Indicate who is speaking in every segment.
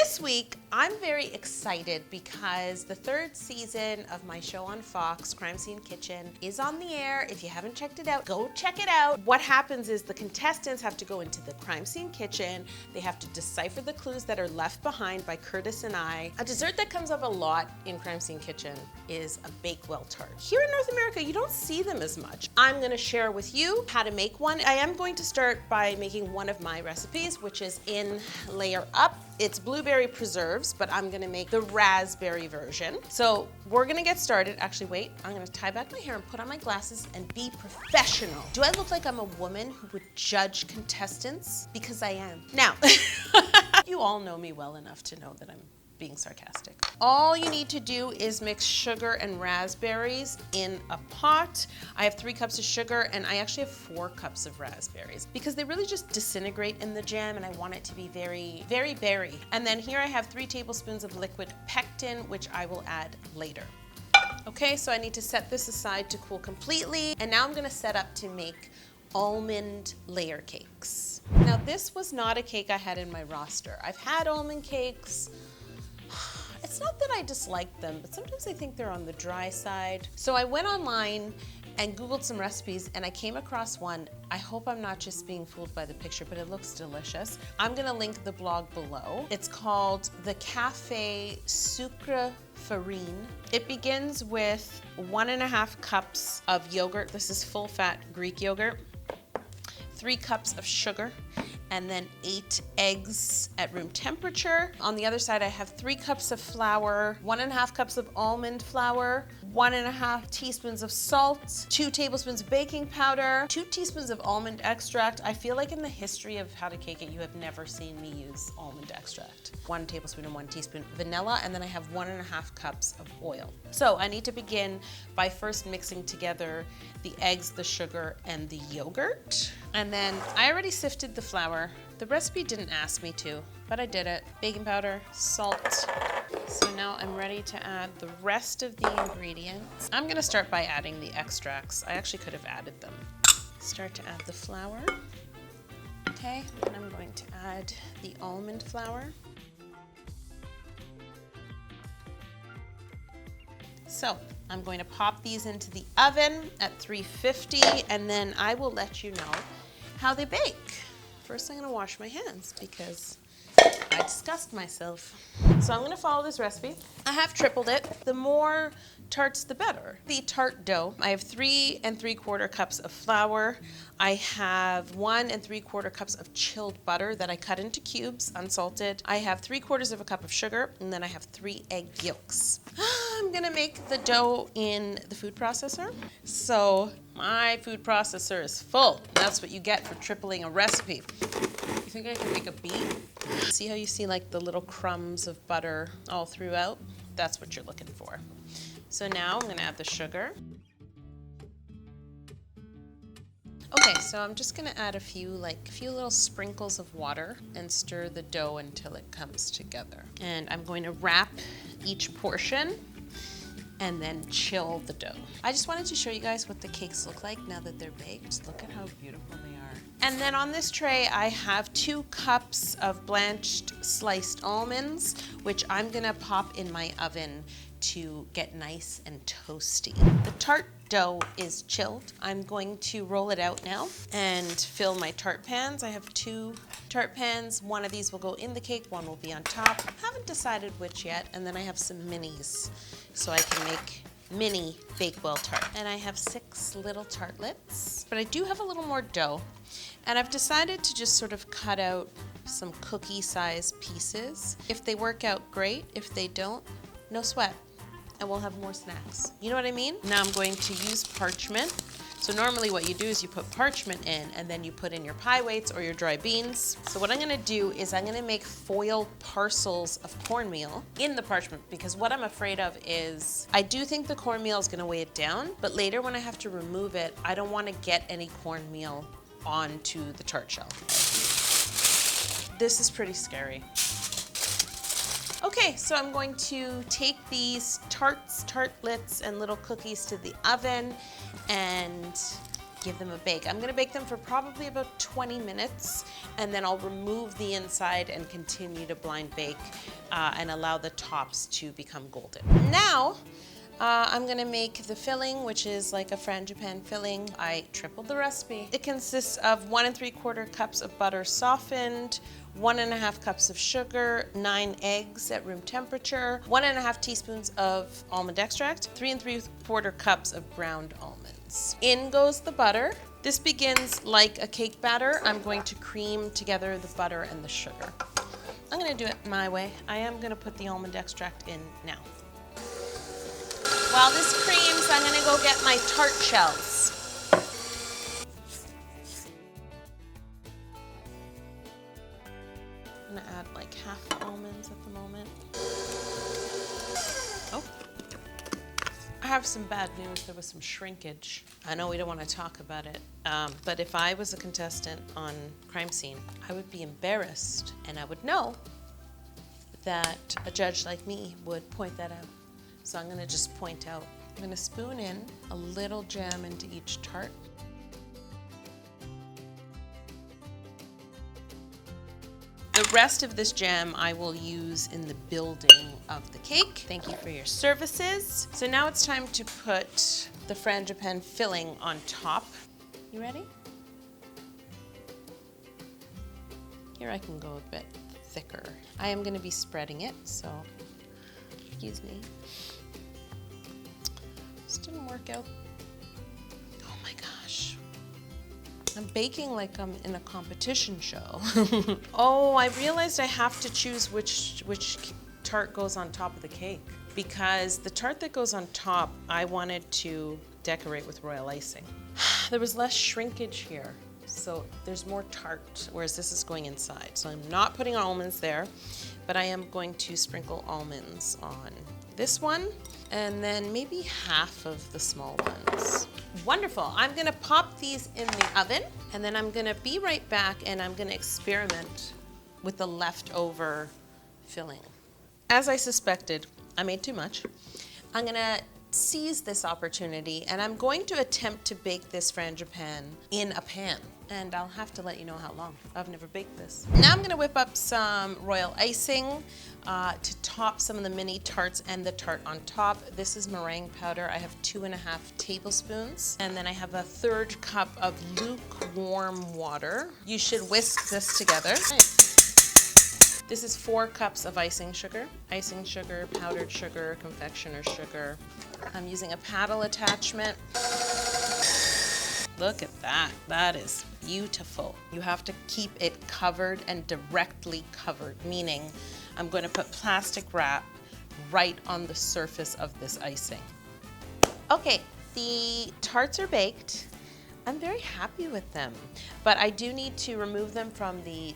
Speaker 1: This week, I'm very excited because the third season of my show on Fox, Crime Scene Kitchen, is on the air. If you haven't checked it out, go check it out. What happens is the contestants have to go into the Crime Scene Kitchen. They have to decipher the clues that are left behind by Curtis and I. A dessert that comes up a lot in Crime Scene Kitchen is a Bakewell Tart. Here in North America, you don't see them as much. I'm gonna share with you how to make one. I am going to start by making one of my recipes, which is in Layer Up. It's blueberry preserves, but I'm gonna make the raspberry version. So we're gonna get started. Actually, wait, I'm gonna tie back my hair and put on my glasses and be professional. Do I look like I'm a woman who would judge contestants? Because I am. Now, you all know me well enough to know that I'm being sarcastic. All you need to do is mix sugar and raspberries in a pot. I have 3 cups of sugar and I actually have 4 cups of raspberries because they really just disintegrate in the jam and I want it to be very, very berry. And then here I have 3 tablespoons of liquid pectin, which I will add later. Okay, so I need to set this aside to cool completely. And now I'm gonna set up to make almond layer cakes. Now this was not a cake I had in my roster. I've had almond cakes. It's not that I dislike them, but sometimes I think they're on the dry side. So I went online and Googled some recipes and I came across one. I hope I'm not just being fooled by the picture, but it looks delicious. I'm gonna link the blog below. It's called the Café Sucre Farine. It begins with 1.5 cups of yogurt. This is full fat Greek yogurt. 3 cups of sugar, and then 8 eggs at room temperature. On the other side, I have 3 cups of flour, 1.5 cups of almond flour, 1.5 teaspoons of salt, 2 tablespoons of baking powder, 2 teaspoons of almond extract. I feel like in the history of how to cake it, you have never seen me use almond extract. 1 tablespoon and 1 teaspoon vanilla, and then I have 1.5 cups of oil. So I need to begin by first mixing together the eggs, the sugar, and the yogurt. And then I already sifted the flour. The recipe didn't ask me to, but I did it. Baking powder, salt. So now I'm ready to add the rest of the ingredients. I'm gonna start by adding the extracts. I actually could have added them. Start to add the flour. Okay, and I'm going to add the almond flour. So I'm going to pop these into the oven at 350 and then I will let you know how they bake. First I'm gonna wash my hands because I disgust myself. So I'm gonna follow this recipe. I have tripled it. The more tarts, the better. The tart dough, I have 3 3/4 cups of flour. I have 1 3/4 cups of chilled butter that I cut into cubes, unsalted. I have 3/4 cup of sugar, and then I have 3 egg yolks. I'm gonna make the dough in the food processor. So my food processor is full. That's what you get for tripling a recipe. You think I can make a beat? See how you see like the little crumbs of butter all throughout? That's what you're looking for. So now I'm gonna add the sugar. Okay, so I'm just gonna add a few little sprinkles of water and stir the dough until it comes together. And I'm going to wrap each portion and then chill the dough. I just wanted to show you guys what the cakes look like now that they're baked. Look at how beautiful they are. And then on this tray, I have 2 cups of blanched sliced almonds, which I'm gonna pop in my oven to get nice and toasty. The tart dough is chilled. I'm going to roll it out now and fill my tart pans. I have 2 tart pans. One of these will go in the cake, one will be on top. Haven't decided which yet. And then I have some minis so I can make mini Bakewell tart. And I have 6 little tartlets, but I do have a little more dough. And I've decided to just sort of cut out some cookie-sized pieces. If they work out, great. If they don't, no sweat. And we'll have more snacks. You know what I mean? Now I'm going to use parchment. So normally what you do is you put parchment in and then you put in your pie weights or your dry beans. So what I'm gonna do is I'm gonna make foil parcels of cornmeal in the parchment because what I'm afraid of is, I do think the cornmeal is gonna weigh it down, but later when I have to remove it, I don't wanna get any cornmeal onto the tart shell. This is pretty scary. Okay, so I'm going to take these tarts, tartlets, and little cookies to the oven and give them a bake. I'm gonna bake them for probably about 20 minutes, and then I'll remove the inside and continue to blind bake and allow the tops to become golden. Now, I'm gonna make the filling, which is like a frangipane filling. I tripled the recipe. It consists of 1 3/4 cups of butter softened, 1 1/2 cups of sugar, 9 eggs at room temperature, 1 1/2 teaspoons of almond extract, 3 3/4 cups of ground almonds. In goes the butter. This begins like a cake batter. I'm going to cream together the butter and the sugar. I'm gonna do it my way. I am gonna put the almond extract in now. While this creams, I'm gonna go get my tart shells. I'm gonna add like half the almonds at the moment. Oh, I have some bad news. There was some shrinkage. I know we don't want to talk about it, but if I was a contestant on Crime Scene, I would be embarrassed, and I would know that a judge like me would point that out. So I'm gonna just point out. I'm gonna spoon in a little jam into each tart. The rest of this jam I will use in the building of the cake. Thank you for your services. So now it's time to put the frangipane filling on top. You ready? Here I can go a bit thicker. I am gonna be spreading it, so excuse me. This didn't work out. Oh my gosh. I'm baking like I'm in a competition show. Oh, I realized I have to choose which tart goes on top of the cake, because the tart that goes on top, I wanted to decorate with royal icing. There was less shrinkage here, so there's more tart, whereas this is going inside. So I'm not putting almonds there, but I am going to sprinkle almonds on this one, and then maybe half of the small ones. Wonderful. I'm gonna pop these in the oven, and then I'm gonna be right back, and I'm gonna experiment with the leftover filling. As I suspected, I made too much. I'm gonna seize this opportunity, and I'm going to attempt to bake this frangipane in a pan, and I'll have to let you know how long. I've never baked this. Now I'm gonna whip up some royal icing to top some of the mini tarts and the tart on top. This is meringue powder. I have 2 1/2 tablespoons, and then I have a 1/3 cup of lukewarm water. You should whisk this together. This is 4 cups of icing sugar, powdered sugar, confectioner's sugar. I'm using a paddle attachment. Look at that, that is beautiful. You have to keep it covered and directly covered, meaning I'm going to put plastic wrap right on the surface of this icing. Okay, the tarts are baked. I'm very happy with them, but I do need to remove them from the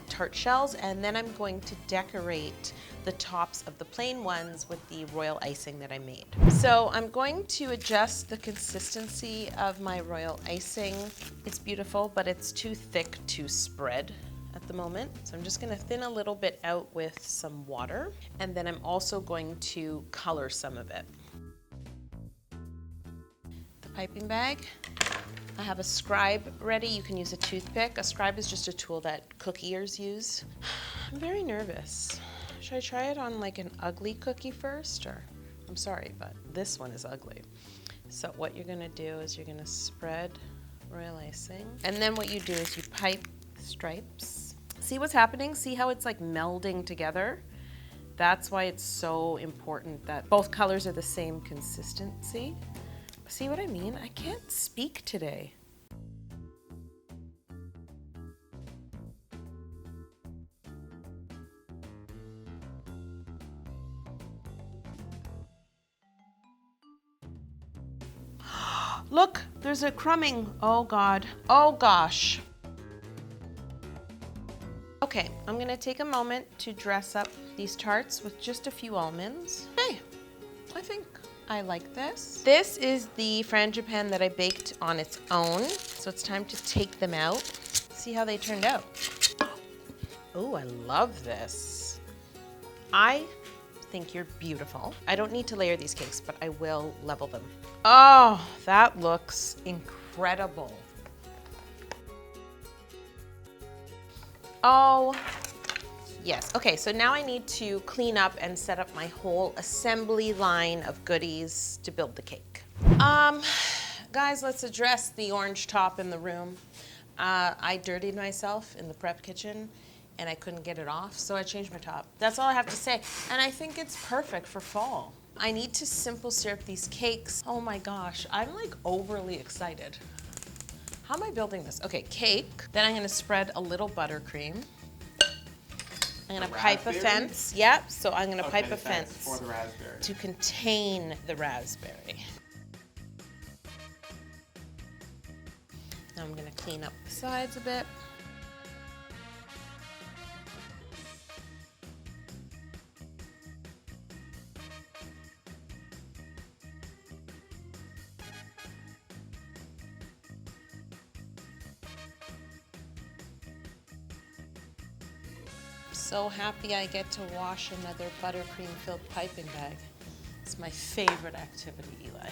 Speaker 1: tart shells, and then I'm going to decorate the tops of the plain ones with the royal icing that I made. So I'm going to adjust the consistency of my royal icing. It's beautiful, but it's too thick to spread at the moment. So I'm just gonna thin a little bit out with some water, and then I'm also going to color some of it. The piping bag. I have a scribe ready. You can use a toothpick. A scribe is just a tool that cook eaters use. I'm very nervous. Should I try it on like an ugly cookie first? Or, I'm sorry, but this one is ugly. So what you're gonna do is you're gonna spread royal icing. And then what you do is you pipe stripes. See what's happening? See how it's like melding together? That's why it's so important that both colors are the same consistency. See what I mean? I can't speak today. Look, there's a crumbing. Oh God. Oh gosh. Okay, I'm gonna take a moment to dress up these tarts with just a few almonds. Hey, I think I like this. This is the frangipane that I baked on its own, so it's time to take them out. See how they turned out. Oh, I love this. I think you're beautiful. I don't need to layer these cakes, but I will level them. Oh, that looks incredible. Oh Yes, okay, so now I need to clean up and set up my whole assembly line of goodies to build the cake. Guys, let's address the orange top in the room. I dirtied myself in the prep kitchen and I couldn't get it off, so I changed my top. That's all I have to say. And I think it's perfect for fall. I need to simple syrup these cakes. Oh my gosh, I'm like overly excited. How am I building this? Okay, cake. Then I'm gonna spread a little buttercream. I'm gonna pipe a fence. Yep, so I'm gonna pipe a fence
Speaker 2: for the raspberry
Speaker 1: to contain the raspberry. Now I'm gonna clean up the sides a bit. So happy I get to wash another buttercream filled piping bag. It's my favorite activity, Eli.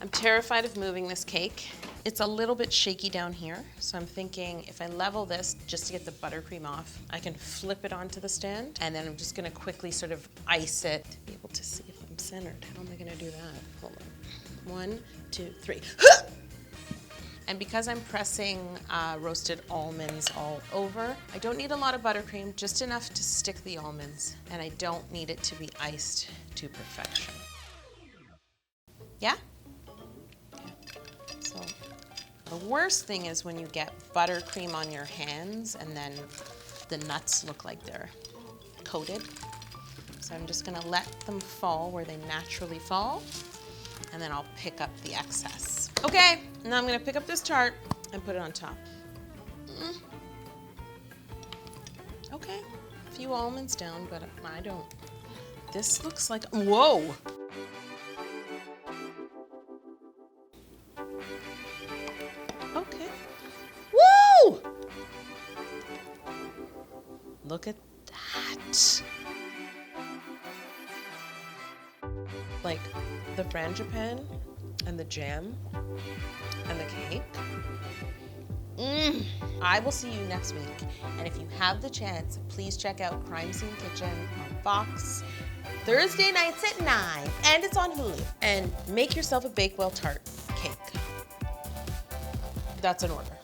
Speaker 1: I'm terrified of moving this cake. It's a little bit shaky down here, so I'm thinking if I level this just to get the buttercream off, I can flip it onto the stand, and then I'm just gonna quickly sort of ice it to be able to see if I'm centered. How am I gonna do that? Hold on. 1, 2, 3. And because I'm pressing roasted almonds all over, I don't need a lot of buttercream, just enough to stick the almonds, and I don't need it to be iced to perfection. Yeah? So the worst thing is when you get buttercream on your hands and then the nuts look like they're coated. So I'm just gonna let them fall where they naturally fall, and then I'll pick up the excess. Okay, now I'm gonna pick up this tart and put it on top. Okay, a few almonds down, but I don't. This looks like, whoa! Okay. Woo! Look at that. Like the frangipane and the jam and the cake. I will see you next week. And if you have the chance, please check out Crime Scene Kitchen on Fox Thursday nights at 9. And it's on Hulu. And make yourself a Bakewell Tart cake. That's an order.